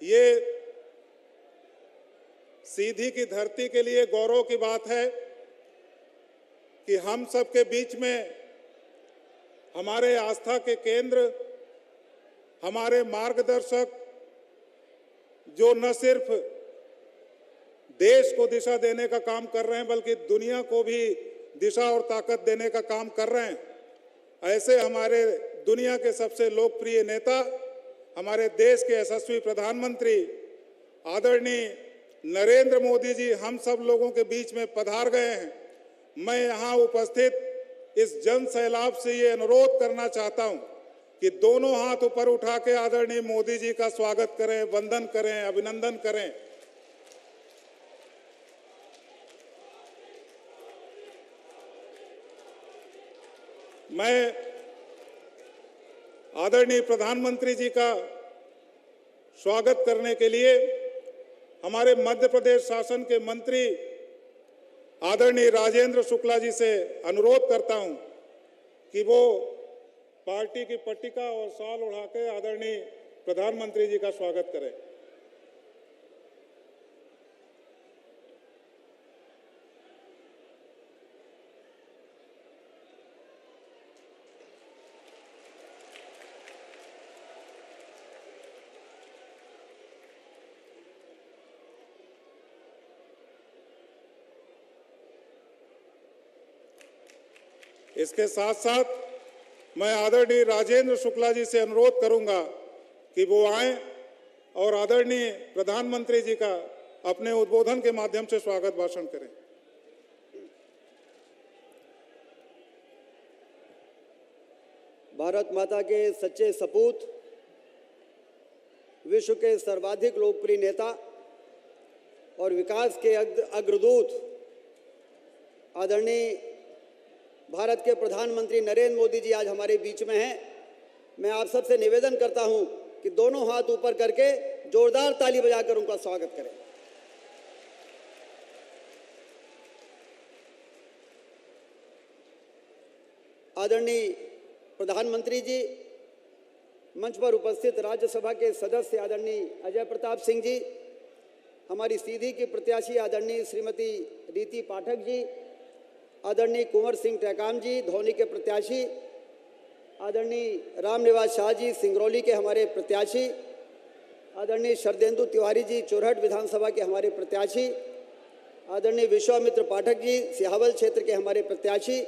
ये सीधी की धरती के लिए गौरव की बात है कि हम सबके बीच में हमारे आस्था के केंद्र, हमारे मार्गदर्शक, जो न सिर्फ देश को दिशा देने का काम कर रहे हैं बल्कि दुनिया को भी दिशा और ताकत देने का काम कर रहे हैं, ऐसे हमारे दुनिया के सबसे लोकप्रिय नेता, हमारे देश के यशस्वी प्रधानमंत्री आदरणीय नरेंद्र मोदी जी हम सब लोगों के बीच में पधार गए हैं। मैं यहाँ उपस्थित इस जन सैलाब से ये अनुरोध करना चाहता हूँ कि दोनों हाथ ऊपर उठा के आदरणीय मोदी जी का स्वागत करें, वंदन करें, अभिनंदन करें। मैं आदरणीय प्रधानमंत्री जी का स्वागत करने के लिए हमारे मध्य प्रदेश शासन के मंत्री आदरणीय राजेंद्र शुक्ला जी से अनुरोध करता हूं कि वो पार्टी की पट्टिका और शाल उड़ा के आदरणीय प्रधानमंत्री जी का स्वागत करें। इसके साथ साथ मैं आदरणीय राजेंद्र शुक्ला जी से अनुरोध करूंगा कि वो आएं और आदरणीय प्रधानमंत्री जी का अपने उद्बोधन के माध्यम से स्वागत भाषण करें। भारत माता के सच्चे सपूत, विश्व के सर्वाधिक लोकप्रिय नेता और विकास के अग्रदूत आदरणीय भारत के प्रधानमंत्री नरेंद्र मोदी जी आज हमारे बीच में हैं। मैं आप सबसे निवेदन करता हूं कि दोनों हाथ ऊपर करके जोरदार ताली बजाकर उनका स्वागत करें। आदरणीय प्रधानमंत्री जी, मंच पर उपस्थित राज्यसभा के सदस्य आदरणीय अजय प्रताप सिंह जी, हमारी सीधी की प्रत्याशी आदरणीय श्रीमती रीति पाठक जी, आदरणीय कुंवर सिंह टेकाम जी धौनी के प्रत्याशी, आदरणीय रामनिवास शाह जी सिंगरौली के हमारे प्रत्याशी, आदरणीय शरदेंदु तिवारी जी चोरहट विधानसभा के हमारे प्रत्याशी, आदरणीय विश्वामित्र पाठक जी सिहावल क्षेत्र के हमारे प्रत्याशी,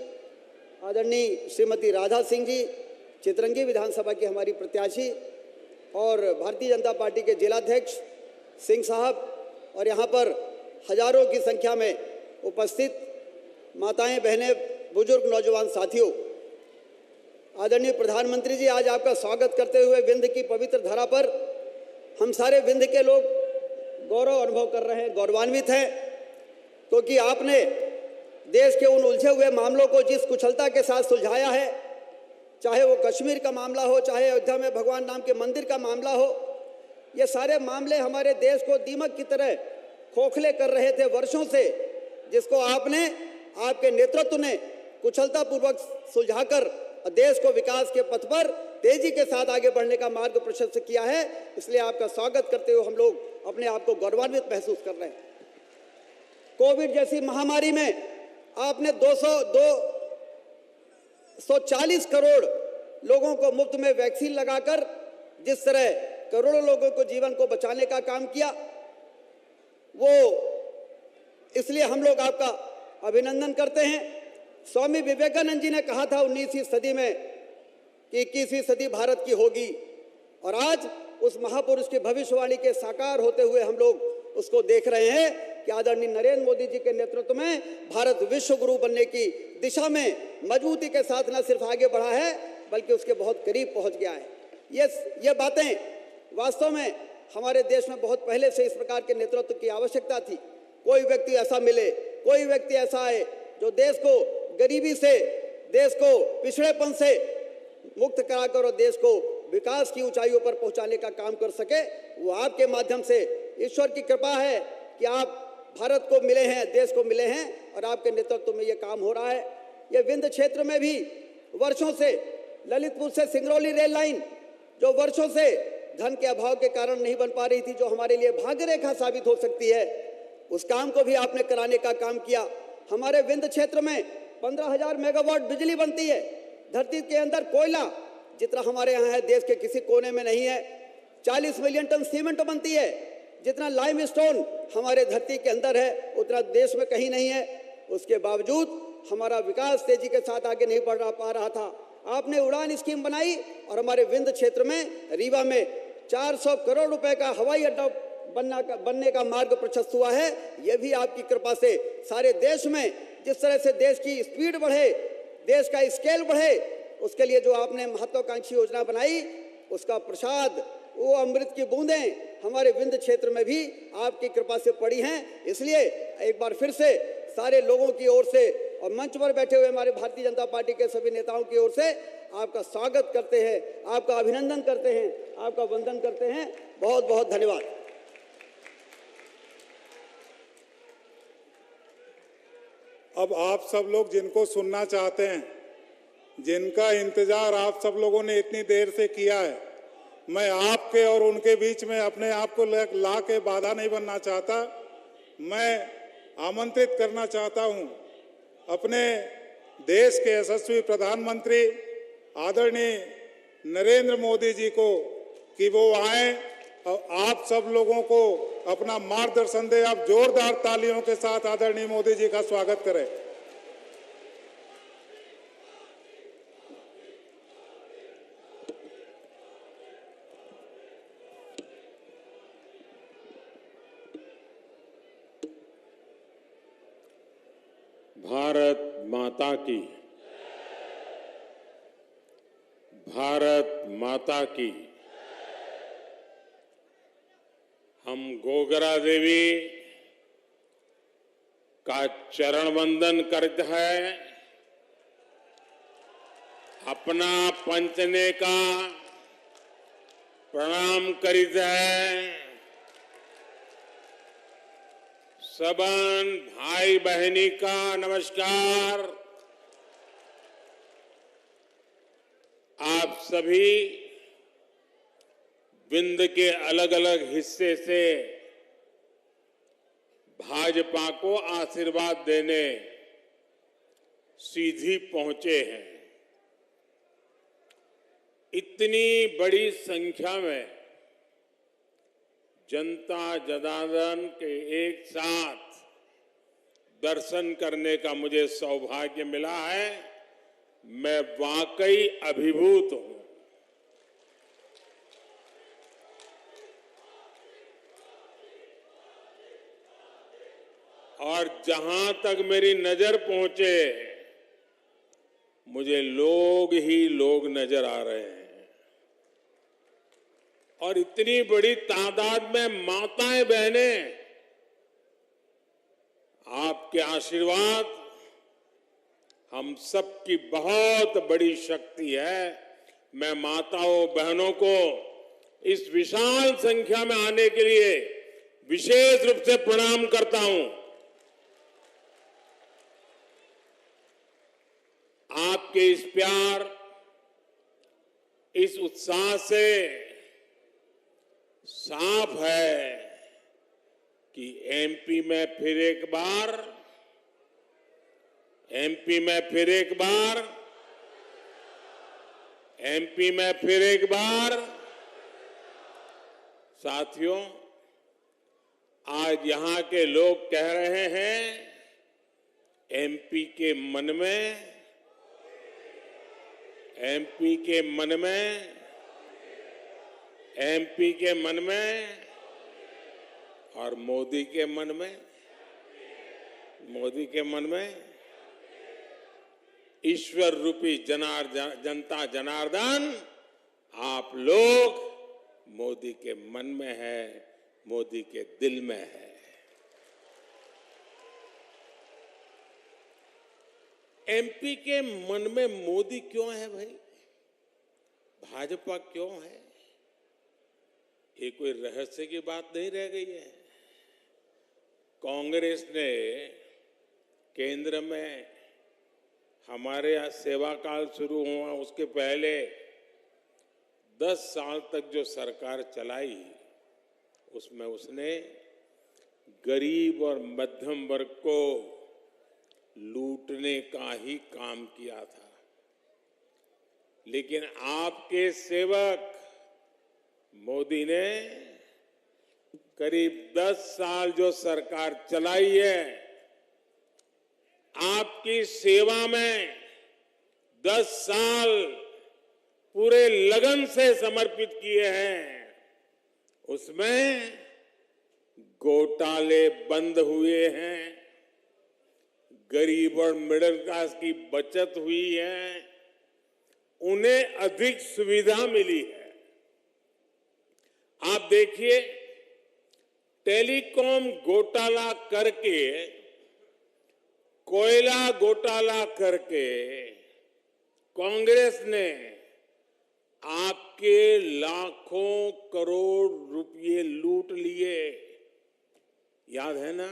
आदरणीय श्रीमती राधा सिंह जी चितरंगी विधानसभा की हमारी प्रत्याशी और भारतीय जनता पार्टी के जिलाध्यक्ष सिंह साहब और यहाँ पर हजारों की संख्या में उपस्थित माताएं, बहनें, बुजुर्ग, नौजवान साथियों, आदरणीय प्रधानमंत्री जी, आज आपका स्वागत करते हुए विंध्य की पवित्र धरा पर हम सारे विंध्य के लोग गौरव अनुभव कर रहे हैं, गौरवान्वित हैं, क्योंकि आपने देश के उन उलझे हुए मामलों को जिस कुशलता के साथ सुलझाया है, चाहे वो कश्मीर का मामला हो, चाहे अयोध्या में भगवान राम के मंदिर का मामला हो, ये सारे मामले हमारे देश को दीमक की तरह खोखले कर रहे थे वर्षों से, जिसको आपने, आपके नेतृत्व ने कुशलतापूर्वक सुलझाकर देश को विकास के पथ पर तेजी के साथ आगे बढ़ने का मार्ग प्रशस्त किया है। इसलिए आपका स्वागत करते हुए हम लोग अपने आप को गौरवान्वित महसूस कर रहे हैं। कोविड जैसी महामारी में आपने 240 करोड़ लोगों को मुफ्त में वैक्सीन लगाकर जिस तरह करोड़ों लोगों को जीवन को बचाने का काम किया, वो इसलिए हम लोग आपका अभिनंदन करते हैं। स्वामी विवेकानंद जी ने कहा था 19वीं सदी में कि 21वीं सदी भारत की होगी, और आज उस महापुरुष की भविष्यवाणी के साकार होते हुए हम लोग उसको देख रहे हैं कि आदरणीय नरेंद्र मोदी जी के नेतृत्व में भारत विश्व गुरु बनने की दिशा में मजबूती के साथ न सिर्फ आगे बढ़ा है बल्कि उसके बहुत करीब पहुंच गया है। ये बातें वास्तव में हमारे देश में बहुत पहले से इस प्रकार के नेतृत्व की आवश्यकता थी। कोई व्यक्ति ऐसा मिले, कोई व्यक्ति ऐसा आए जो देश को गरीबी से, देश को पिछड़ेपन से मुक्त कराकर और देश को विकास की ऊंचाइयों पर पहुंचाने का काम कर सके। वो आपके माध्यम से, ईश्वर की कृपा है कि आप भारत को मिले हैं, देश को मिले हैं, और आपके नेतृत्व में ये काम हो रहा है। ये विंध्य क्षेत्र में भी वर्षों से ललितपुर से सिंगरौली रेल लाइन जो वर्षों से धन के अभाव के कारण नहीं बन पा रही थी, जो हमारे लिए भाग्य रेखा साबित हो सकती है, उस काम को भी आपने कराने का काम किया। हमारे विंध्य क्षेत्र में 15,000 मेगावाट बिजली बनती है। धरती के अंदर कोयला जितना हमारे यहाँ है देश के किसी कोने में नहीं है। 40 मिलियन टन सीमेंट बनती है। जितना लाइमस्टोन हमारे धरती के अंदर है उतना देश में कहीं नहीं है। उसके बावजूद हमारा विकास तेजी के साथ आगे नहीं बढ़ पा रहा था। आपने उड़ान स्कीम बनाई और हमारे विंध्य क्षेत्र में रीवा में 400 करोड़ रुपए का हवाई अड्डा बनने का मार्ग प्रशस्त हुआ है। यह भी आपकी कृपा से सारे देश में जिस तरह से देश की स्पीड बढ़े, देश का स्केल बढ़े, उसके लिए जो आपने महत्वाकांक्षी योजना बनाई, उसका प्रसाद, वो अमृत की बूंदें हमारे विंध्य क्षेत्र में भी आपकी कृपा से पड़ी हैं। इसलिए एक बार फिर से सारे लोगों की ओर से और मंच पर बैठे हुए हमारे भारतीय जनता पार्टी के सभी नेताओं की ओर से आपका स्वागत करते हैं, आपका अभिनंदन करते हैं, आपका वंदन करते हैं। बहुत बहुत धन्यवाद। अब आप सब लोग जिनको सुनना चाहते हैं, जिनका इंतजार आप सब लोगों ने इतनी देर से किया है, मैं आपके और उनके बीच में अपने आप को ला के बाधा नहीं बनना चाहता। मैं आमंत्रित करना चाहता हूं अपने देश के यशस्वी प्रधानमंत्री आदरणीय नरेंद्र मोदी जी को कि वो आए और आप सब लोगों को अपना मार्गदर्शन दे। आप जोरदार तालियों के साथ आदरणीय मोदी जी का स्वागत करें। भारत माता की, भारत माता की। हम गोगरा देवी का चरण वंदन करते हैं, अपना पंचने का प्रणाम करित है। सबन भाई बहनी का नमस्कार। आप सभी विंध्य के अलग अलग हिस्से से भाजपा को आशीर्वाद देने सीधी पहुंचे हैं। इतनी बड़ी संख्या में जनता जनार्दन के एक साथ दर्शन करने का मुझे सौभाग्य मिला है। मैं वाकई अभिभूत हूं। और जहां तक मेरी नजर पहुंचे, मुझे लोग ही लोग नजर आ रहे हैं। और इतनी बड़ी तादाद में माताएं बहनें, आपके आशीर्वाद हम सबकी बहुत बड़ी शक्ति है। मैं माताओं बहनों को इस विशाल संख्या में आने के लिए विशेष रूप से प्रणाम करता हूं। आपके इस प्यार, इस उत्साह से साफ है कि एमपी में फिर एक बार साथियों, आज यहां के लोग कह रहे हैं, एमपी के मन में और मोदी के मन में ईश्वर रूपी जनता जनार्दन आप लोग मोदी के मन में है, मोदी के दिल में है। एमपी के मन में मोदी क्यों है भाई? भाजपा क्यों है? ये कोई रहस्य की बात नहीं रह गई है। कांग्रेस ने केंद्र में हमारे सेवा काल शुरू हुआ उसके पहले 10 साल तक जो सरकार चलाई उसमें उसने गरीब और मध्यम वर्ग को लूटने का ही काम किया था। लेकिन आपके सेवक मोदी ने करीब 10 साल जो सरकार चलाई है, आपकी सेवा में 10 साल पूरे लगन से समर्पित किए हैं। उसमें घोटाले बंद हुए हैं, गरीब और मिडिल क्लास की बचत हुई है, उन्हें अधिक सुविधा मिली है। आप देखिए, टेलीकॉम घोटाला करके, कोयला घोटाला करके कांग्रेस ने आपके लाखों करोड़ रुपए लूट लिए। याद है ना?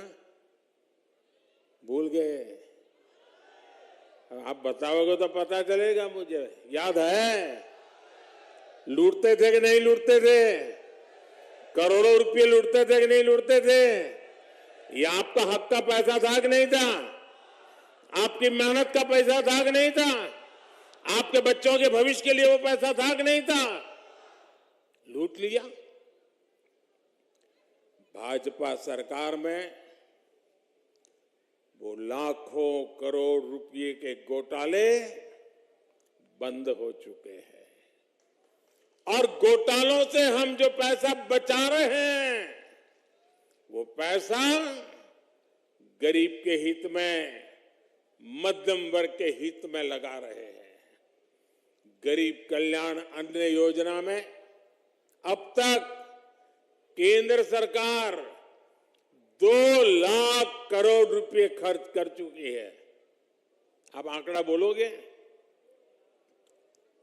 भूल गए? आप बताओगे तो पता चलेगा मुझे। याद है? लूटते थे कि नहीं लूटते थे? करोड़ों रुपए लूटते थे कि नहीं लूटते थे? ये आपका हक का पैसा था कि नहीं था? आपकी मेहनत का पैसा था कि नहीं था? आपके बच्चों के भविष्य के लिए वो पैसा था कि नहीं था? लूट लिया। भाजपा सरकार में वो लाखों करोड़ रुपए के घोटाले बंद हो चुके हैं और घोटालों से हम जो पैसा बचा रहे हैं वो पैसा गरीब के हित में, मध्यम वर्ग के हित में लगा रहे हैं। गरीब कल्याण अन्न योजना में अब तक केंद्र सरकार 2 लाख करोड़ रुपए खर्च कर चुकी है। आप आंकड़ा बोलोगे?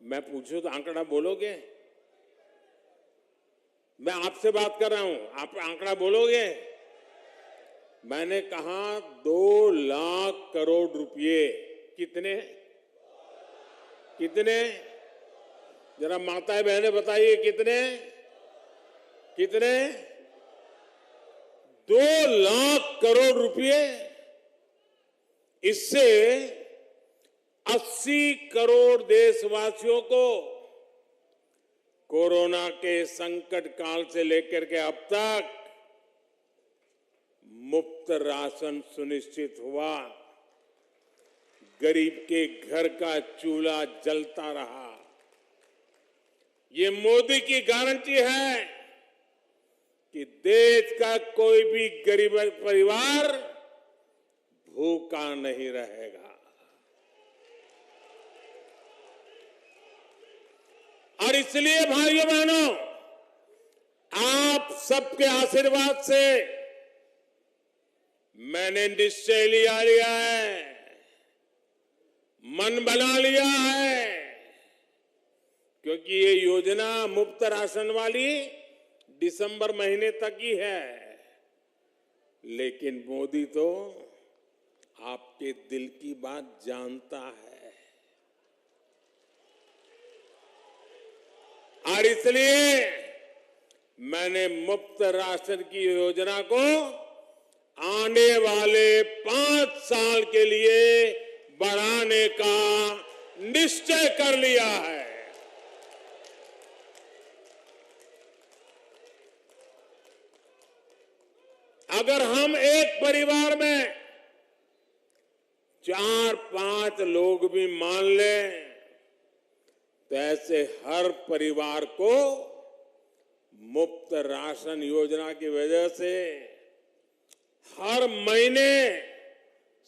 मैं पूछूं तो आंकड़ा बोलोगे? मैं आपसे बात कर रहा हूं, आप आंकड़ा बोलोगे? मैंने कहा 2 लाख करोड़ रुपए। कितने? कितने? जरा माताएं बहनें बताइए, कितने? कितने? 2 लाख करोड़ रुपए। इससे 80 करोड़ देशवासियों को कोरोना के संकट काल से लेकर के अब तक मुफ्त राशन सुनिश्चित हुआ। गरीब के घर का चूल्हा जलता रहा। ये मोदी की गारंटी है कि देश का कोई भी गरीब परिवार भूखा नहीं रहेगा। और इसलिए भाइयों बहनों, आप सबके आशीर्वाद से मैंने निश्चय लिया है, मन बना लिया है, क्योंकि ये योजना मुफ्त राशन वाली दिसंबर महीने तक ही है। लेकिन मोदी तो आपके दिल की बात जानता है और इसलिए मैंने मुफ्त राशन की योजना को आने वाले 5 साल के लिए बढ़ाने का निश्चय कर लिया है। अगर हम एक परिवार में 4-5 लोग भी मान लें तो ऐसे हर परिवार को मुफ्त राशन योजना की वजह से हर महीने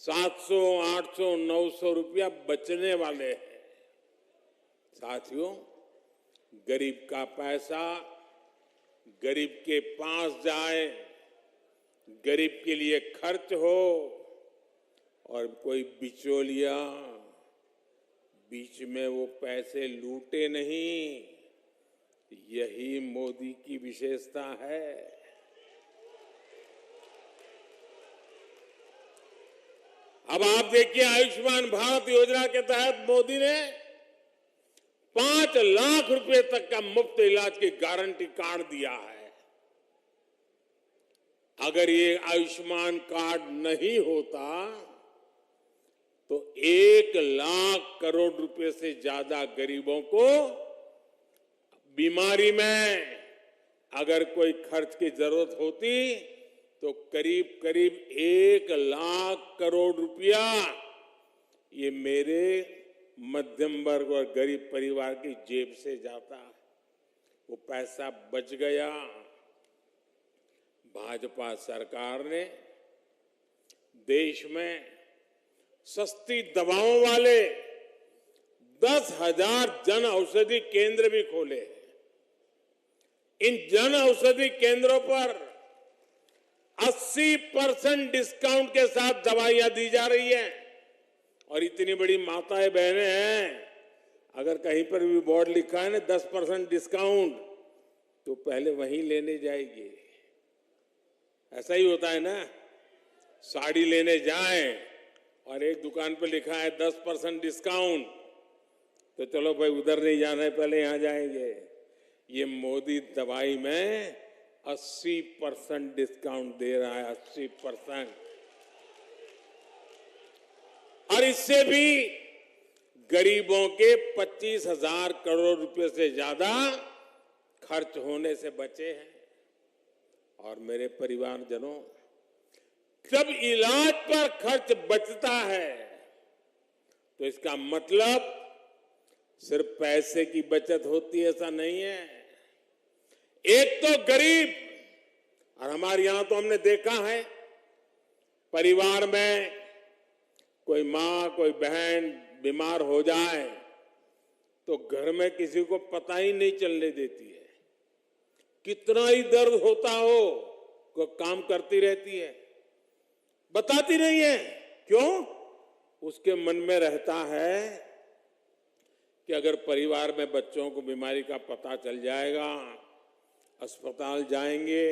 700, 800, 900 रुपया बचने वाले हैं। साथियों, गरीब का पैसा गरीब के पास जाए, गरीब के लिए खर्च हो और कोई बिचौलिया बीच में वो पैसे लूटे नहीं, यही मोदी की विशेषता है। अब आप देखिए, आयुष्मान भारत योजना के तहत मोदी ने 5 5 लाख रुपए तक का मुफ्त इलाज की गारंटी कार्ड दिया है। अगर ये आयुष्मान कार्ड नहीं होता तो 1 लाख करोड़ रुपए से ज्यादा गरीबों को बीमारी में अगर कोई खर्च की जरूरत होती तो करीब करीब 1 लाख करोड़ रुपया ये मेरे मध्यम वर्ग और गरीब परिवार की जेब से जाता। वो पैसा बच गया। भाजपा सरकार ने देश में सस्ती दवाओं वाले 10,000 जन औषधि केंद्र भी खोले। इन जन औषधि केंद्रों पर 80% डिस्काउंट के साथ दवाइयां दी जा रही है। और इतनी बड़ी माताएं बहनें हैं, अगर कहीं पर भी बोर्ड लिखा है ना 10% डिस्काउंट, तो पहले वहीं लेने जाएगी। ऐसा ही होता है ना, साड़ी लेने जाएं और एक दुकान पर लिखा है 10% डिस्काउंट, तो चलो भाई उधर नहीं जाना है, पहले यहां जाएंगे। ये मोदी दवाई में 80% डिस्काउंट दे रहा है, 80%। और इससे भी गरीबों के 25,000 करोड़ रुपए से ज्यादा खर्च होने से बचे हैं। और मेरे परिवारजनों, जब इलाज पर खर्च बचता है तो इसका मतलब सिर्फ पैसे की बचत होती है, ऐसा नहीं है। एक तो गरीब, और हमारे यहां तो हमने देखा है, परिवार में कोई मां कोई बहन बीमार हो जाए तो घर में किसी को पता ही नहीं चलने देती है। कितना ही दर्द होता हो, कोई काम करती रहती है, बताती नहीं है। क्यों? उसके मन में रहता है कि अगर परिवार में बच्चों को बीमारी का पता चल जाएगा, अस्पताल जाएंगे,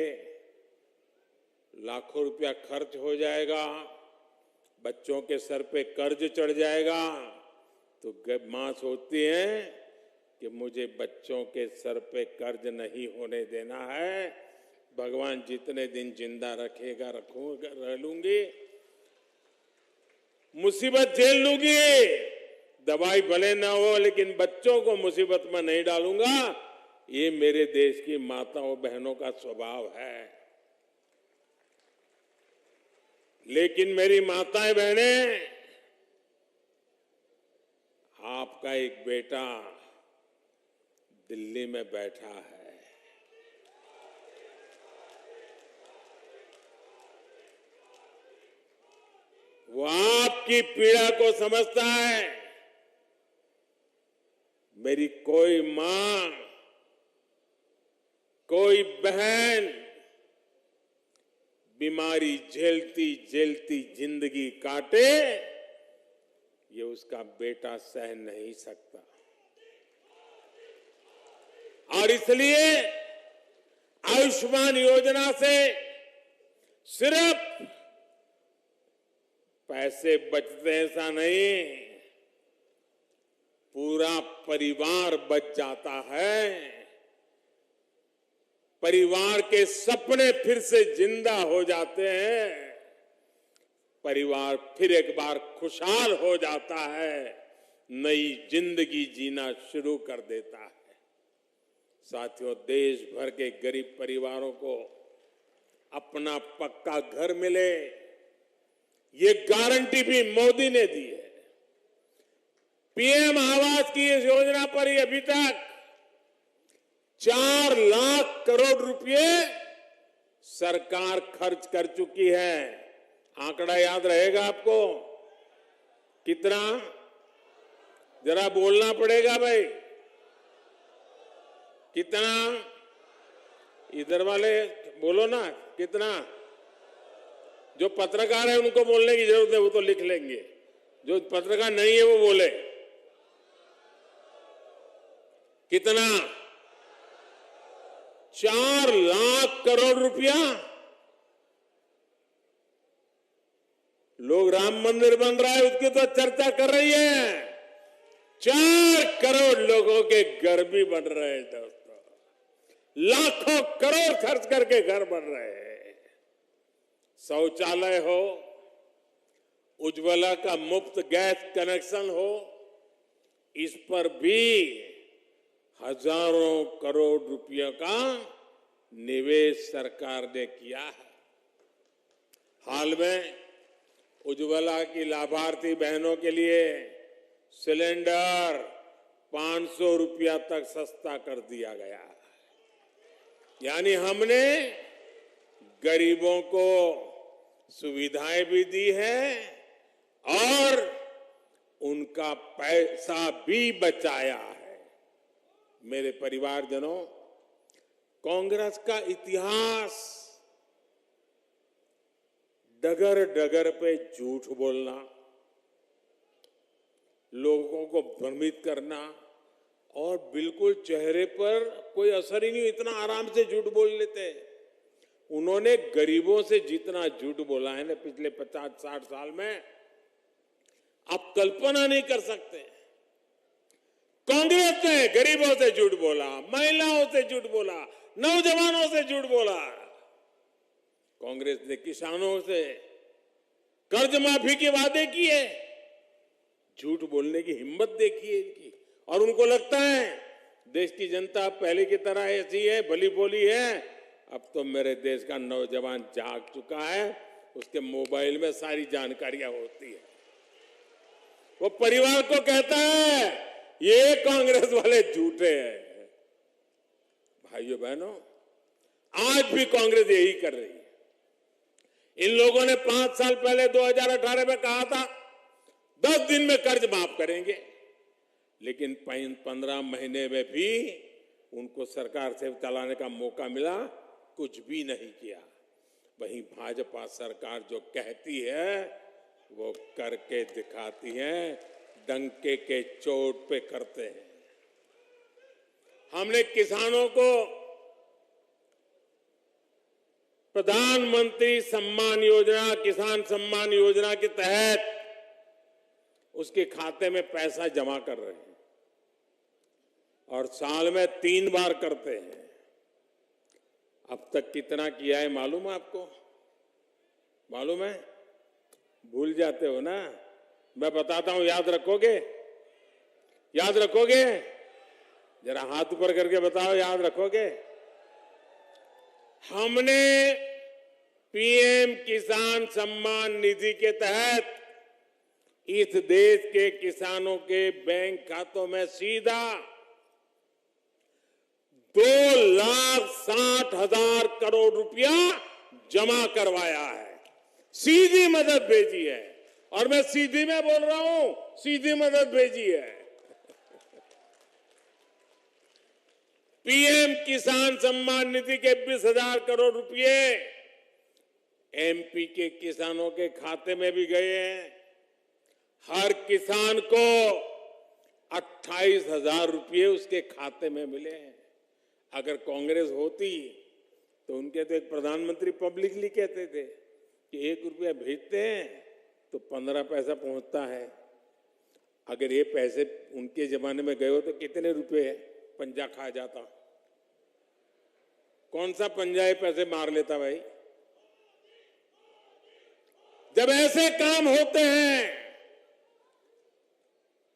लाखों रुपया खर्च हो जाएगा, बच्चों के सर पे कर्ज चढ़ जाएगा, तो मां सोचती है कि मुझे बच्चों के सर पे कर्ज नहीं होने देना है। भगवान जितने दिन जिंदा रखेगा रखूंगा, रह लूंगी, मुसीबत झेल लूंगी, दवाई भले ना हो लेकिन बच्चों को मुसीबत में नहीं डालूंगा। ये मेरे देश की माताओं बहनों का स्वभाव है। लेकिन मेरी माताएं बहनें, आपका एक बेटा दिल्ली में बैठा है, वो आपकी पीड़ा को समझता है। मेरी कोई मां कोई बहन बीमारी झेलती झेलती जिंदगी काटे, ये उसका बेटा सह नहीं सकता। और इसलिए आयुष्मान योजना से सिर्फ पैसे बचते हैं ऐसा नहीं, पूरा परिवार बच जाता है। परिवार के सपने फिर से जिंदा हो जाते हैं। परिवार फिर एक बार खुशहाल हो जाता है, नई जिंदगी जीना शुरू कर देता है। साथियों, देश भर के गरीब परिवारों को अपना पक्का घर मिले, ये गारंटी भी मोदी ने दी है। पीएम आवास की इस योजना पर ही अभी तक 4 लाख करोड़ रुपए सरकार खर्च कर चुकी है। आंकड़ा याद रहेगा आपको? कितना? जरा बोलना पड़ेगा भाई, कितना? इधर वाले बोलो ना, कितना? जो पत्रकार है उनको बोलने की जरूरत है, वो तो लिख लेंगे। जो पत्रकार नहीं है वो बोले कितना? 4 लाख करोड़ रुपया। लोग राम मंदिर बन रहा है उसकी तो चर्चा कर रही है, 4 करोड़ लोगों के घर भी बन रहे हैं दोस्तों। लाखों करोड़ खर्च करके घर बन रहे हैं। शौचालय हो, उज्ज्वला का मुफ्त गैस कनेक्शन हो, इस पर भी हजारों करोड़ रुपयों का निवेश सरकार ने किया है। हाल में उज्ज्वला की लाभार्थी बहनों के लिए सिलेंडर 500 रुपया तक सस्ता कर दिया गया। यानी हमने गरीबों को सुविधाएं भी दी है और उनका पैसा भी बचाया है। मेरे परिवारजनों, कांग्रेस का इतिहास डगर डगर पे झूठ बोलना, लोगों को भ्रमित करना और बिल्कुल चेहरे पर कोई असर ही नहीं, इतना आराम से झूठ बोल लेते हैं। उन्होंने गरीबों से जितना झूठ बोला है ना पिछले 50-60 साल में, आप कल्पना नहीं कर सकते। कांग्रेस ने गरीबों से झूठ बोला, महिलाओं से झूठ बोला, नौजवानों से झूठ बोला। कांग्रेस ने किसानों से कर्ज माफी के वादे किए। झूठ बोलने की हिम्मत देखिए इनकी। और उनको लगता है देश की जनता पहले की तरह ऐसी है, भली बोली है। अब तो मेरे देश का नौजवान जाग चुका है, उसके मोबाइल में सारी जानकारियां होती है। वो परिवार को कहता है ये कांग्रेस वाले झूठे हैं। भाइयों बहनों, आज भी कांग्रेस यही कर रही है। इन लोगों ने 5 साल पहले 2018 में कहा था 10 दिन में कर्ज माफ करेंगे, लेकिन 15 महीने में भी उनको सरकार से चलाने का मौका मिला, कुछ भी नहीं किया। वहीं भाजपा सरकार जो कहती है वो करके दिखाती है, डंके के चोट पे करते हैं। हमने किसानों को प्रधानमंत्री सम्मान योजना, किसान सम्मान योजना के तहत उसके खाते में पैसा जमा कर रहे हैं और साल में 3 बार करते हैं। अब तक कितना किया है मालूम है आपको? मालूम है? भूल जाते हो ना? मैं बताता हूं, याद रखोगे? याद रखोगे? जरा हाथ ऊपर करके बताओ, याद रखोगे? हमने पीएम किसान सम्मान निधि के तहत इस देश के किसानों के बैंक खातों में सीधा 2,60,000 करोड़ रुपया जमा करवाया है। सीधी मदद भेजी है। और मैं सीधी में बोल रहा हूं, सीधी मदद भेजी है। पीएम किसान सम्मान निधि के 20,000 करोड़ रुपए एमपी के किसानों के खाते में भी गए हैं। हर किसान को 28,000 रुपये उसके खाते में मिले हैं। अगर कांग्रेस होती तो उनके तो एक प्रधानमंत्री पब्लिकली कहते थे कि 1 रुपया भेजते हैं तो 15 पैसा पहुंचता है। अगर ये पैसे उनके जमाने में गए हो तो कितने रुपए पंजा खा जाता? कौन सा पंजा ये पैसे मार लेता भाई? जब ऐसे काम होते हैं,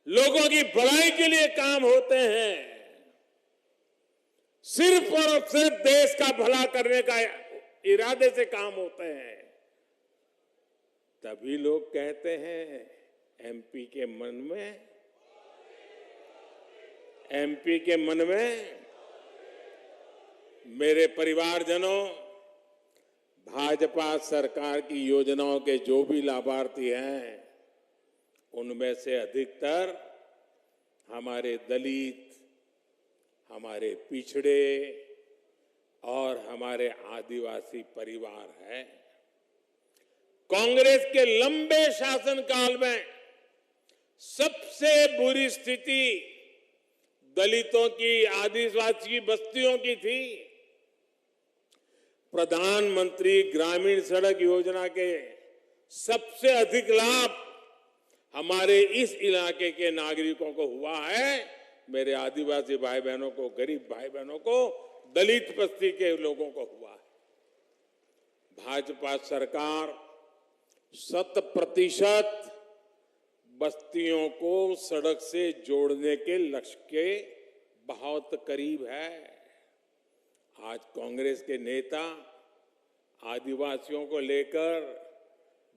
लोगों की भलाई के लिए काम होते हैं, सिर्फ और सिर्फ देश का भला करने का इरादे से काम होते हैं, तभी लोग कहते हैं एमपी के मन में। मेरे परिवारजनों, भाजपा सरकार की योजनाओं के जो भी लाभार्थी हैं, उनमें से अधिकतर हमारे दलित, हमारे पिछड़े और हमारे आदिवासी परिवार हैं। कांग्रेस के लंबे शासनकाल में सबसे बुरी स्थिति दलितों की, आदिवासी बस्तियों की थी। प्रधानमंत्री ग्रामीण सड़क योजना के सबसे अधिक लाभ हमारे इस इलाके के नागरिकों को हुआ है, मेरे आदिवासी भाई बहनों को, गरीब भाई बहनों को, दलित बस्ती के लोगों को हुआ है। भाजपा सरकार 100% बस्तियों को सड़क से जोड़ने के लक्ष्य के बहुत करीब है। आज कांग्रेस के नेता आदिवासियों को लेकर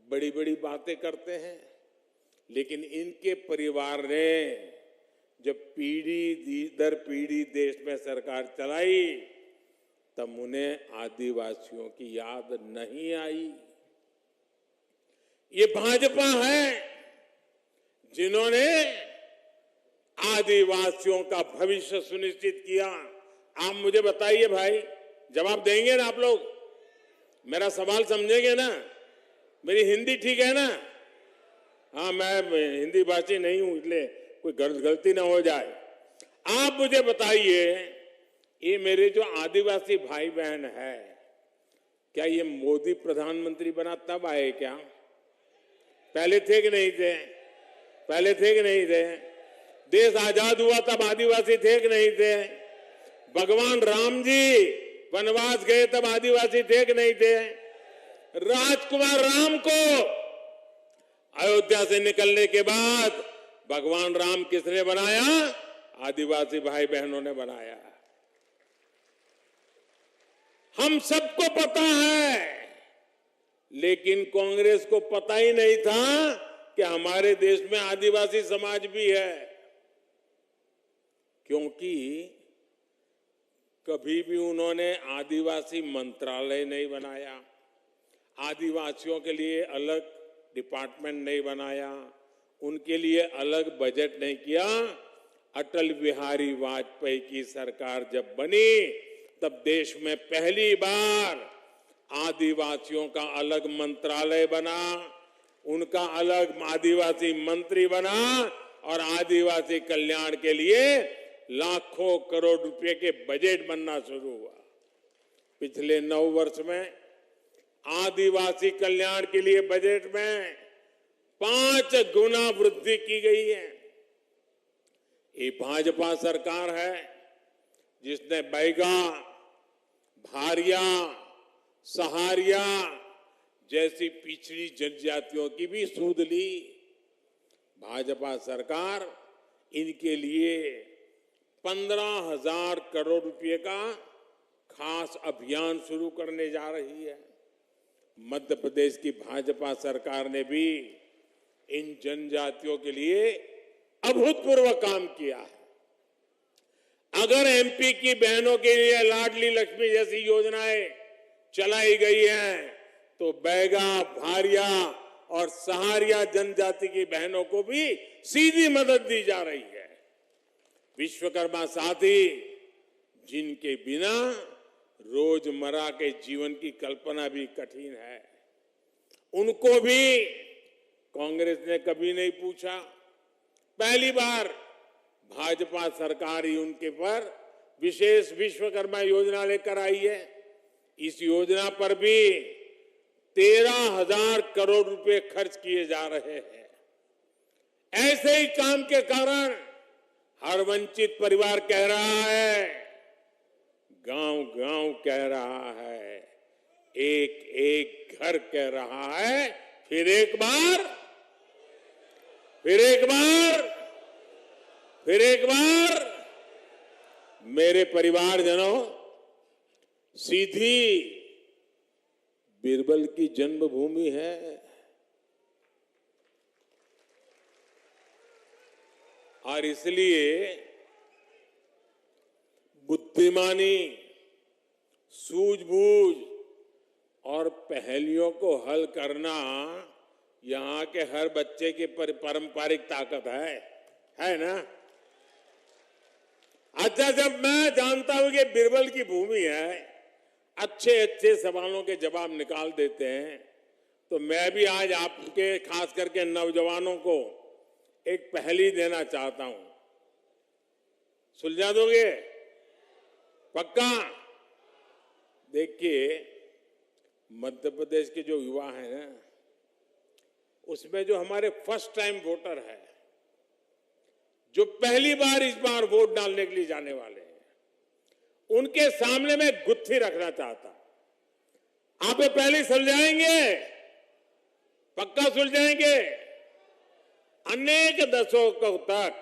बड़ी बड़ी बातें करते हैं, लेकिन इनके परिवार ने जब पीढ़ी दर पीढ़ी देश में सरकार चलाई तब उन्हें आदिवासियों की याद नहीं आई। ये भाजपा है जिन्होंने आदिवासियों का भविष्य सुनिश्चित किया। आप मुझे बताइए भाई, जवाब देंगे ना आप लोग? मेरा सवाल समझेंगे ना? मेरी हिंदी ठीक है ना? हाँ, मैं हिंदी भाषी नहीं हूं, इसलिए कोई गलती ना हो जाए। आप मुझे बताइए, ये मेरे जो आदिवासी भाई बहन है, क्या ये मोदी प्रधानमंत्री बना तब आए क्या? पहले थे कि नहीं थे? पहले थे कि नहीं थे? देश आजाद हुआ तब आदिवासी थे कि नहीं थे? भगवान राम जी वनवास गए तब आदिवासी थे कि नहीं थे? राजकुमार राम को अयोध्या से निकलने के बाद भगवान राम किसने बनाया? आदिवासी भाई बहनों ने बनाया। हम सबको पता है, लेकिन कांग्रेस को पता ही नहीं था कि हमारे देश में आदिवासी समाज भी है, क्योंकि कभी भी उन्होंने आदिवासी मंत्रालय नहीं बनाया, आदिवासियों के लिए अलग डिपार्टमेंट नहीं बनाया, उनके लिए अलग बजट नहीं किया। अटल बिहारी वाजपेयी की सरकार जब बनी तब देश में पहली बार आदिवासियों का अलग मंत्रालय बना, उनका अलग आदिवासी मंत्री बना और आदिवासी कल्याण के लिए लाखों करोड़ रुपए के बजट बनना शुरू हुआ। पिछले 9 वर्ष में आदिवासी कल्याण के लिए बजट में 5 गुना वृद्धि की गई है। ये भाजपा सरकार है जिसने बैगा, भारिया, सहारिया जैसी पिछड़ी जनजातियों की भी सूद ली। भाजपा सरकार इनके लिए 15,000 करोड़ रुपए का खास अभियान शुरू करने जा रही है। मध्य प्रदेश की भाजपा सरकार ने भी इन जनजातियों के लिए अभूतपूर्व काम किया है। अगर एमपी की बहनों के लिए लाडली लक्ष्मी जैसी योजनाएं चलाई गई हैं, तो बैगा, भारिया और सहारिया जनजाति की बहनों को भी सीधी मदद दी जा रही है। विश्वकर्मा साथी, जिनके बिना रोजमर्रा के जीवन की कल्पना भी कठिन है, उनको भी कांग्रेस ने कभी नहीं पूछा। पहली बार भाजपा सरकार ही उनके पर विशेष विश्वकर्मा योजना लेकर आई है। इस योजना पर भी 13,000 करोड़ रुपए खर्च किए जा रहे हैं। ऐसे ही काम के कारण हर वंचित परिवार कह रहा है, गांव-गांव कह रहा है, एक-एक घर कह रहा है, फिर एक बार, मेरे परिवारजनों, सीधी बीरबल की जन्मभूमि है। और इसलिए बुद्धिमानी, सूझबूझ और पहेलियों को हल करना यहां के हर बच्चे की पारंपरिक ताकत है ना? अच्छा, जब मैं जानता हूं कि बीरबल की भूमि है, अच्छे अच्छे सवालों के जवाब निकाल देते हैं, तो मैं भी आज आपके खास करके नौजवानों को एक पहेली देना चाहता हूं। सुलझा दोगे? पक्का? देखिए, मध्य प्रदेश के जो युवा हैं ना, उसमें जो हमारे फर्स्ट टाइम वोटर है, जो पहली बार इस बार वोट डालने के लिए जाने वाले हैं, उनके सामने मैं गुत्थी रखना चाहता हूं। आप ये पहले सुलझाएंगे, पक्का सुलझाएंगे। अनेक दशकों तक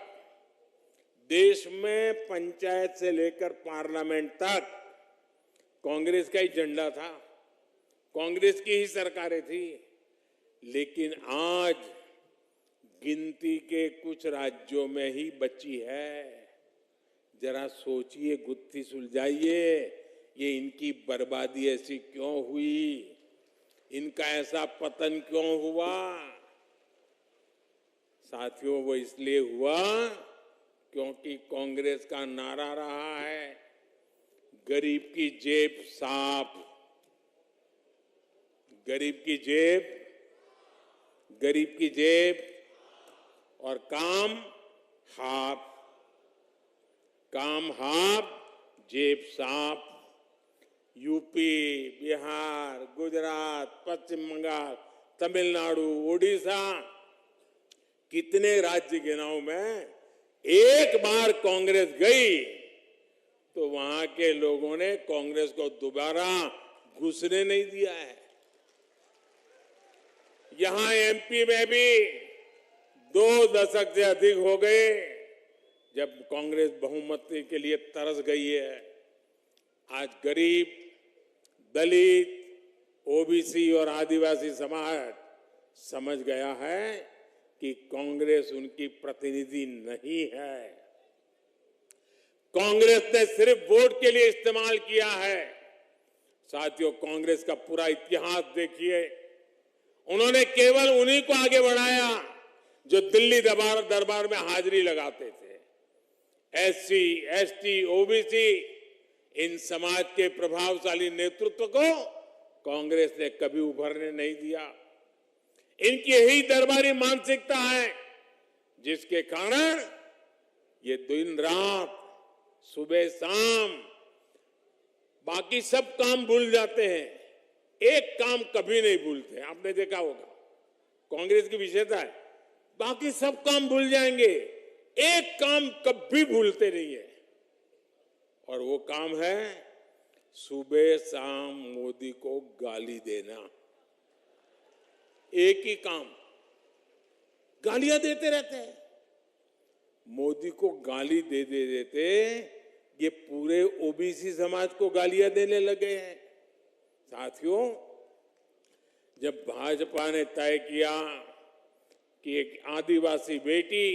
देश में पंचायत से लेकर पार्लियामेंट तक कांग्रेस का ही झंडा था, कांग्रेस की ही सरकारें थी। लेकिन आज गिनती के कुछ राज्यों में ही बची है। जरा सोचिए, गुत्थी सुलझाइए, ये इनकी बर्बादी ऐसी क्यों हुई, इनका ऐसा पतन क्यों हुआ। साथियों, वो इसलिए हुआ क्योंकि कांग्रेस का नारा रहा है, गरीब की जेब साफ, गरीब की जेब, गरीब की जेब और काम हाफ, काम हाफ जेब साफ। यूपी, बिहार, गुजरात, पश्चिम बंगाल, तमिलनाडु, उड़ीसा, कितने राज्य गिनाऊं मैं, एक बार कांग्रेस गई तो वहां के लोगों ने कांग्रेस को दोबारा घुसने नहीं दिया है। यहां एमपी में भी 2 दशक से अधिक हो गए जब कांग्रेस बहुमत के लिए तरस गई है। आज गरीब, दलित, ओबीसी और आदिवासी समाज समझ गया है कि कांग्रेस उनकी प्रतिनिधि नहीं है। कांग्रेस ने सिर्फ वोट के लिए इस्तेमाल किया है। साथियों, कांग्रेस का पूरा इतिहास देखिए, उन्होंने केवल उन्हीं को आगे बढ़ाया जो दिल्ली दरबार में हाजिरी लगाते थे। एससी, एसटी, ओबीसी, इन समाज के प्रभावशाली नेतृत्व को कांग्रेस ने कभी उभरने नहीं दिया। इनकी यही दरबारी मानसिकता है जिसके कारण ये दिन रात, सुबह शाम, बाकी सब काम भूल जाते हैं, एक काम कभी नहीं भूलते। आपने देखा होगा, कांग्रेस की विशेषता है, बाकी सब काम भूल जाएंगे, एक काम कभी भूलते नहीं है, और वो काम है सुबह शाम मोदी को गाली देना। एक ही काम, गालियां देते रहते हैं। मोदी को गाली दे देते ये पूरे ओबीसी समाज को गालियां देने लगे हैं। साथियों, जब भाजपा ने तय किया कि एक आदिवासी बेटी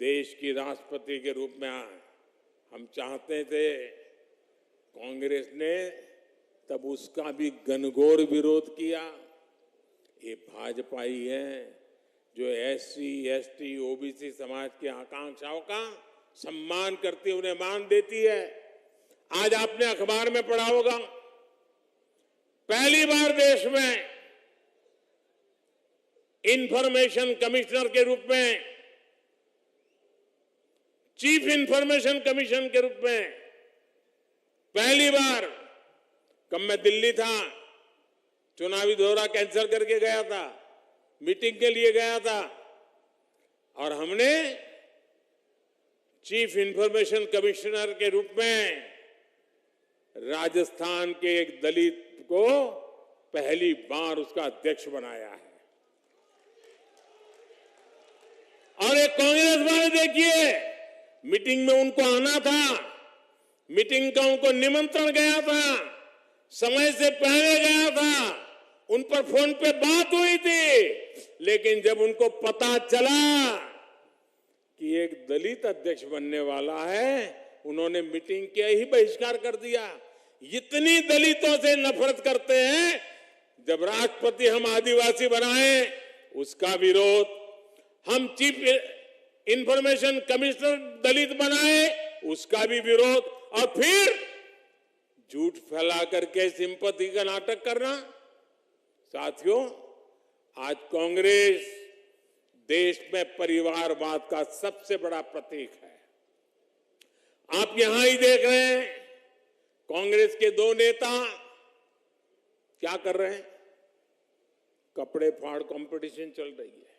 देश की राष्ट्रपति के रूप में हम चाहते थे, कांग्रेस ने तब उसका भी घनघोर विरोध किया। ये भाजपा ही है जो एससी, एसटी, ओबीसी समाज की आकांक्षाओं का सम्मान करती है, उन्हें मान देती है। आज आपने अखबार में पढ़ा होगा, पहली बार देश में इंफॉर्मेशन कमिश्नर के रूप में, चीफ इंफॉर्मेशन कमीशन के रूप में पहली बार, कब मैं दिल्ली था, चुनावी दौरा कैंसिल करके गया था, मीटिंग के लिए गया था, और हमने चीफ इंफॉर्मेशन कमिश्नर के रूप में राजस्थान के एक दलित को पहली बार उसका अध्यक्ष बनाया है। और एक कांग्रेस वाले देखिए, मीटिंग में उनको आना था, मीटिंग का उनको निमंत्रण गया था, समय से पहले गया था, उन पर फोन पे बात हुई थी, लेकिन जब उनको पता चला कि एक दलित अध्यक्ष बनने वाला है, उन्होंने मीटिंग का ही बहिष्कार कर दिया। इतनी दलितों से नफरत करते हैं, जब राष्ट्रपति हम आदिवासी बनाए उसका विरोध, हम चीफ इंफॉर्मेशन कमिश्नर दलित बनाए उसका भी विरोध, और फिर झूठ फैला करके सिंपैथी का नाटक करना। साथियों, आज कांग्रेस देश में परिवारवाद का सबसे बड़ा प्रतीक है। आप यहां ही देख रहे हैं, कांग्रेस के 2 नेता क्या कर रहे हैं, कपड़े फाड़ कंपटीशन चल रही है।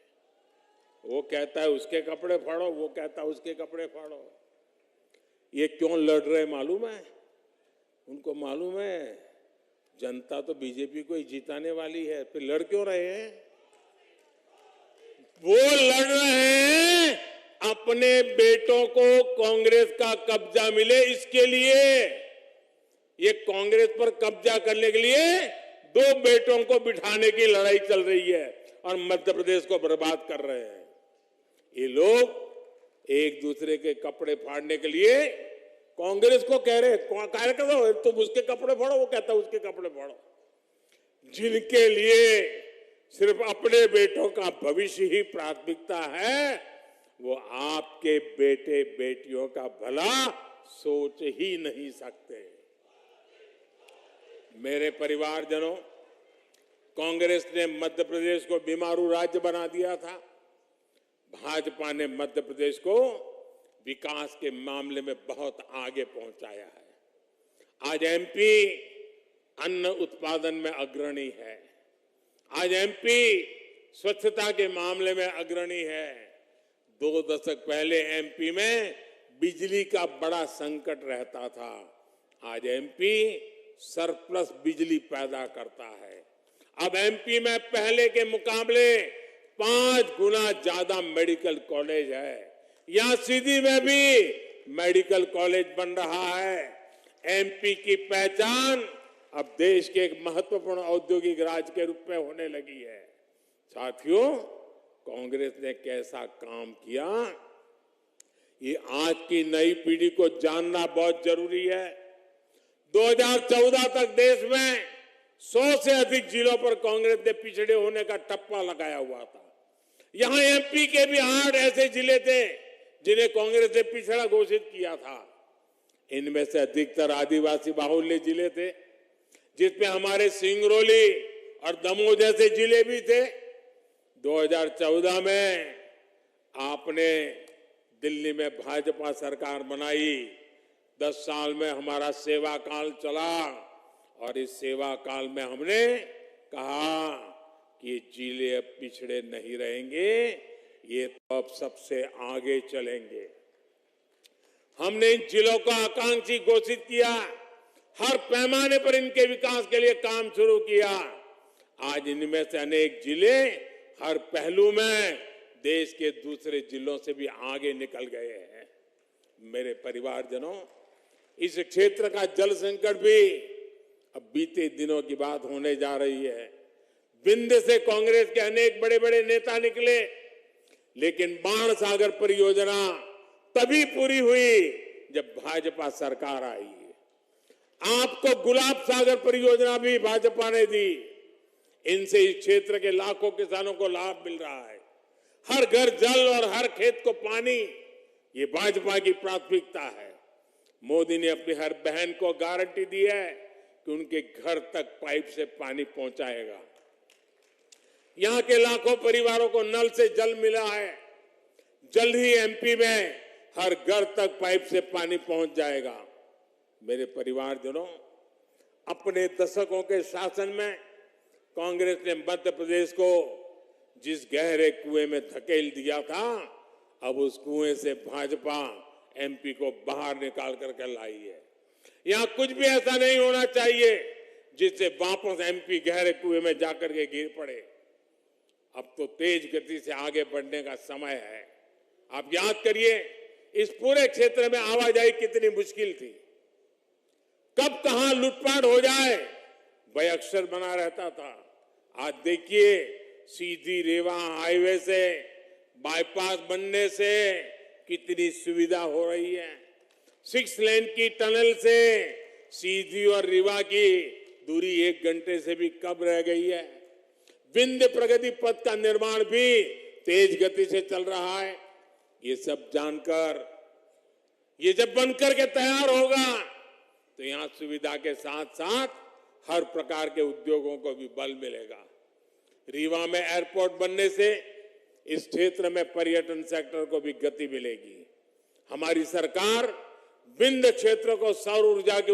वो कहता है उसके कपड़े फाड़ो, वो कहता है उसके कपड़े फाड़ो। ये क्यों लड़ रहे मालूम है? उनको मालूम है जनता तो बीजेपी को ही जिताने वाली है, फिर लड़ क्यों रहे हैं? वो लड़ रहे हैं अपने बेटों को कांग्रेस का कब्जा मिले इसके लिए। ये कांग्रेस पर कब्जा करने के लिए दो बेटों को बिठाने की लड़ाई चल रही है और मध्य प्रदेश को बर्बाद कर रहे हैं। ये लोग एक दूसरे के कपड़े फाड़ने के लिए कांग्रेस को कह रहे कार्यकर्ता हो, तुम उसके कपड़े फाड़ो, वो कहता है उसके कपड़े फाड़ो। जिनके लिए सिर्फ अपने बेटों का भविष्य ही प्राथमिकता है, वो आपके बेटे बेटियों का भला सोच ही नहीं सकते। मेरे परिवारजनों, कांग्रेस ने मध्य प्रदेश को बीमारू राज्य बना दिया था। भाजपा ने मध्य प्रदेश को विकास के मामले में बहुत आगे पहुंचाया है। आज एमपी अन्न उत्पादन में अग्रणी है। आज एमपी स्वच्छता के मामले में अग्रणी है। 2 दशक पहले एमपी में बिजली का बड़ा संकट रहता था। आज एमपी सरप्लस बिजली पैदा करता है। अब एमपी में पहले के मुकाबले 5 गुना ज्यादा मेडिकल कॉलेज है। यहां सीधी में भी मेडिकल कॉलेज बन रहा है। एमपी की पहचान अब देश के एक महत्वपूर्ण औद्योगिक राज्य के रूप में होने लगी है। साथियों, कांग्रेस ने कैसा काम किया, ये आज की नई पीढ़ी को जानना बहुत जरूरी है। 2014 तक देश में 100 से अधिक जिलों पर कांग्रेस ने पिछड़े होने का ठप्पा लगाया हुआ था। यहां एमपी के भी 8 ऐसे जिले थे जिन्हें कांग्रेस ने पिछड़ा घोषित किया था। इनमें से अधिकतर आदिवासी बाहुल्य जिले थे, जिसमें हमारे सिंगरौली और दमोह जैसे जिले भी थे। 2014 में आपने दिल्ली में भाजपा सरकार बनाई। 10 साल में हमारा सेवा काल चला और इस सेवा काल में हमने कहा कि ये जिले अब पिछड़े नहीं रहेंगे, ये तो अब सबसे आगे चलेंगे। हमने इन जिलों को आकांक्षी घोषित किया, हर पैमाने पर इनके विकास के लिए काम शुरू किया। आज इनमें से अनेक जिले हर पहलू में देश के दूसरे जिलों से भी आगे निकल गए हैं। मेरे परिवारजनों, इस क्षेत्र का जल संकट भी अब बीते दिनों की बात होने जा रही है। विंध्य से कांग्रेस के अनेक बड़े बड़े नेता निकले, लेकिन बाण सागर परियोजना तभी पूरी हुई जब भाजपा सरकार आई। आपको गुलाब सागर परियोजना भी भाजपा ने दी। इनसे इस क्षेत्र के लाखों किसानों को लाभ मिल रहा है। हर घर जल और हर खेत को पानी, ये भाजपा की प्राथमिकता है। मोदी ने अपनी हर बहन को गारंटी दी है कि उनके घर तक पाइप से पानी पहुंचाएगा। यहां के लाखों परिवारों को नल से जल मिला है। जल्द ही एमपी में हर घर तक पाइप से पानी पहुंच जाएगा। मेरे परिवारजनों, अपने दशकों के शासन में कांग्रेस ने मध्य प्रदेश को जिस गहरे कुएं में धकेल दिया था, अब उस कुएं से भाजपा एमपी को बाहर निकाल करके लाई है। यहां कुछ भी ऐसा नहीं होना चाहिए जिससे वापस एमपी गहरे कुएं में जाकर के गिर पड़े। अब तो तेज गति से आगे बढ़ने का समय है। आप याद करिए, इस पूरे क्षेत्र में आवाजाही कितनी मुश्किल थी। कब कहां लूटपाट हो जाए भय अक्सर बना रहता था। आज देखिए, सीधी रेवा हाईवे से बाईपास बनने से कितनी सुविधा हो रही है। 6 लेन की टनल से सीधी और रीवा की दूरी 1 घंटे से भी कम रह गई है। विंध्य प्रगति पथ का निर्माण भी तेज गति से चल रहा है। ये सब जानकर, ये जब बनकर के तैयार होगा तो यहां सुविधा के साथ साथ हर प्रकार के उद्योगों को भी बल मिलेगा। रीवा में एयरपोर्ट बनने से इस क्षेत्र में पर्यटन सेक्टर को भी गति मिलेगी। हमारी सरकार विंध्य क्षेत्र को सौर ऊर्जा के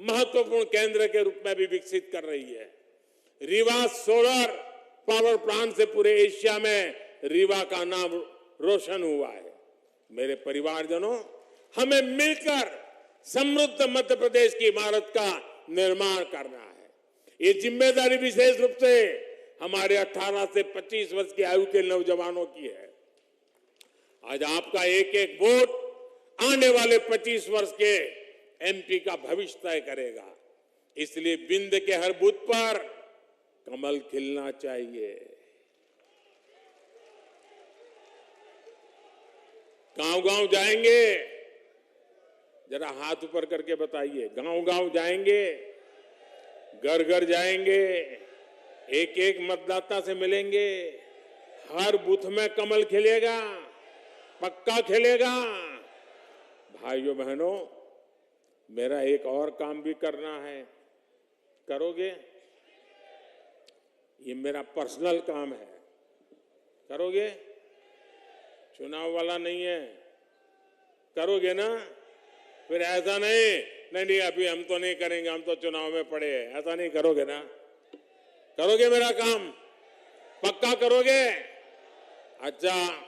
महत्वपूर्ण केंद्र के रूप में भी विकसित कर रही है। रीवा सोलर पावर प्लांट से पूरे एशिया में रीवा का नाम रोशन हुआ है। मेरे परिवारजनों, हमें मिलकर समृद्ध मध्य प्रदेश की इमारत का निर्माण करना है। ये जिम्मेदारी विशेष रूप से हमारे 18 से 25 वर्ष की आयु के नौजवानों की है। आज आपका एक एक वोट आने वाले 25 वर्ष के एमपी का भविष्य तय करेगा। इसलिए विंध्य के हर बूथ पर कमल खिलना चाहिए। गांव-गांव जाएंगे, जरा हाथ ऊपर करके बताइए। गांव-गांव जाएंगे, घर-घर जाएंगे, एक एक मतदाता से मिलेंगे, हर बूथ में कमल खिलेगा, पक्का खिलेगा। भाइयों बहनों, मेरा एक और काम भी करना है, करोगे? ये मेरा पर्सनल काम है, करोगे? चुनाव वाला नहीं है, करोगे ना? फिर ऐसा नहीं अभी हम तो नहीं करेंगे, हम तो चुनाव में पड़े हैं, ऐसा नहीं करोगे ना? करोगे मेरा काम? पक्का करोगे? अच्छा,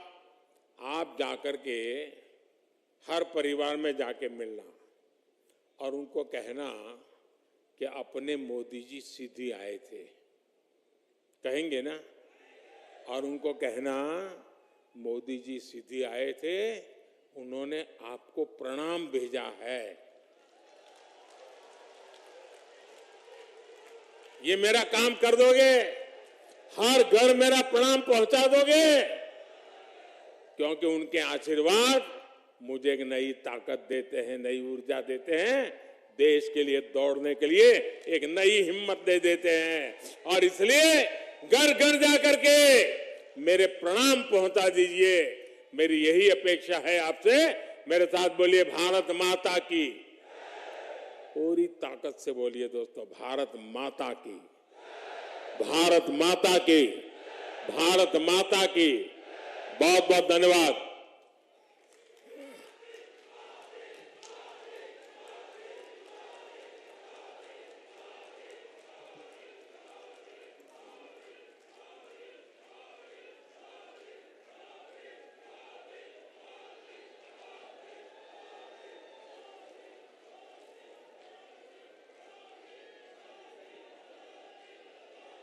आप जाकर के हर परिवार में जाके मिलना और उनको कहना कि अपने मोदी जी सीधी आए थे, कहेंगे ना? और उनको कहना मोदी जी सीधी आए थे, उन्होंने आपको प्रणाम भेजा है। ये मेरा काम कर दोगे? हर घर मेरा प्रणाम पहुंचा दोगे? क्योंकि उनके आशीर्वाद मुझे एक नई ताकत देते हैं, नई ऊर्जा देते हैं, देश के लिए दौड़ने के लिए एक नई हिम्मत दे देते हैं। और इसलिए घर घर जाकर के मेरे प्रणाम पहुंचा दीजिए। मेरी यही अपेक्षा है आपसे। मेरे साथ बोलिए, भारत माता की। पूरी ताकत से बोलिए दोस्तों, भारत माता की, भारत माता की, भारत माता की। बहुत बहुत धन्यवाद।